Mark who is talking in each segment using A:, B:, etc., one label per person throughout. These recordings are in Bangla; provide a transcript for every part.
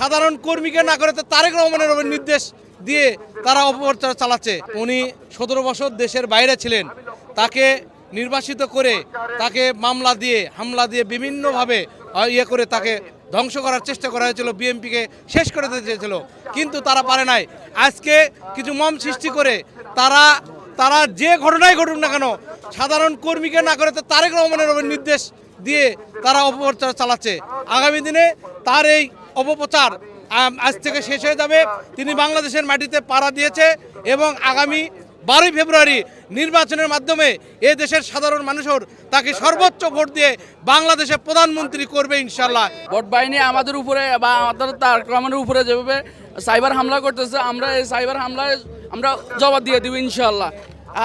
A: সাধারণ কর্মীকে না করে তারেক রহমানের উপর নির্দেশ দিয়ে তারা অপপ্রচার চালাচ্ছে। উনি 17 বছর দেশের বাইরে ছিলেন, তাকে নির্বাসিত করে তাকে মামলা দিয়ে হামলা দিয়ে বিভিন্নভাবে করে তাকে ধ্বংস করার চেষ্টা করা হয়েছিল, বিএনপিকে শেষ করে দিতে চেয়েছিল, কিন্তু তারা পারে নাই। আজকে কিছু মম সৃষ্টি করে তারা যে ঘটনাই ঘটুক না কেন সাধারণ কর্মীকে না করে তারেক রহমানের উপর নির্দেশ দিয়ে তারা অপপ্রচার চালাচ্ছে। আগামী দিনে তার এই অপপ্রচার আজ থেকে শেষ হয়ে যাবে। তিনি বাংলাদেশের মাটিতে পাড়া দিয়েছে এবং আগামী 12 ফেব্রুয়ারি নির্বাচনের মাধ্যমে এ দেশের সাধারণ মানুষের তাকে সর্বোচ্চ ভোট দিয়ে বাংলাদেশের প্রধানমন্ত্রী করবে ইনশাল্লাহ।
B: ভোট বাহিনী আমাদের উপরে বা আমাদের তারেক রহমানের উপরে যেভাবে সাইবার হামলা করতেছে, আমরা এই সাইবার হামলায় আমরা জবাব দিয়ে দিব ইনশাল্লাহ।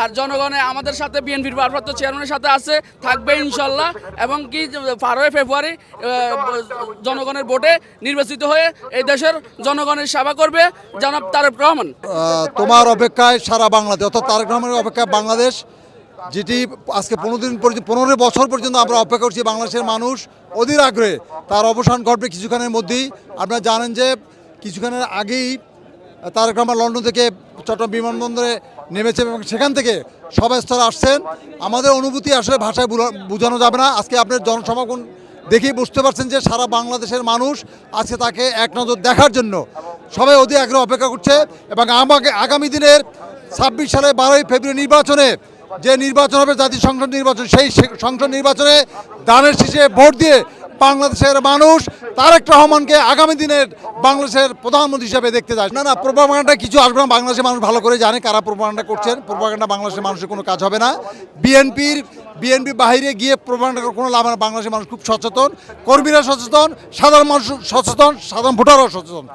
B: আর জনগণে আমাদের সাথে বিএনপির ভারপ্রাপ্ত চেয়ারম্যানের সাথে আছে, থাকবে ইনশাল্লাহ। এবং কি 12 ফেব্রুয়ারি জনগণের ভোটে নির্বাচিত হয়ে এই দেশের জনগণের সেবা করবে জনাব তারেক রহমান।
C: তোমার অপেক্ষায় সারা বাংলাদেশ, অর্থাৎ তারেক রহমানের অপেক্ষায় বাংলাদেশ, যেটি আজকে 15 বছর পর্যন্ত আমরা অপেক্ষা করছি। বাংলাদেশের মানুষ অধীর আগ্রহে তার অবসান ঘটবে কিছুক্ষণের মধ্যেই। আপনারা জানেন যে কিছুক্ষণের আগেই তারেক রহমান লন্ডন থেকে চট্টগ্রাম বিমানবন্দরে নেমেছে এবং সেখান থেকে সবাই স্তরে আসছেন। আমাদের অনুভূতি আসলে ভাষায় বোঝানো যাবে না। আজকে আপনার জনসমাগম দেখেই বুঝতে পারছেন যে সারা বাংলাদেশের মানুষ আজকে তাকে এক নজর দেখার জন্য সবাই অধীর আগ্রহে অপেক্ষা করছে। এবং আগামী দিনের 26 সালে 12 ফেব্রুয়ারি নির্বাচনে যে নির্বাচন হবে, জাতীয় সংসদ নির্বাচন, সেই সংসদ নির্বাচনে দানের শীষে ভোট দিয়ে বাংলাদেশের মানুষ তারেক রহমানকে আগামী দিনের বাংলাদেশের প্রধানমন্ত্রী হিসেবে দেখতে যায়। না, প্রোপাগান্ডা কিছু আসবে না। বাংলাদেশের মানুষ ভালো করে জানে কারা প্রোপাগান্ডা করছেন। প্রোপাগান্ডা বাংলাদেশের মানুষের কোনো কাজ হবে না। বিএনপি বাইরে গিয়ে প্রোপাগান্ডা কোনো লাভ না। বাংলাদেশের মানুষ খুব সচেতন, কর্মীরা সচেতন, সাধারণ মানুষ সচেতন, সাধারণ ভোটাররাও সচেতন।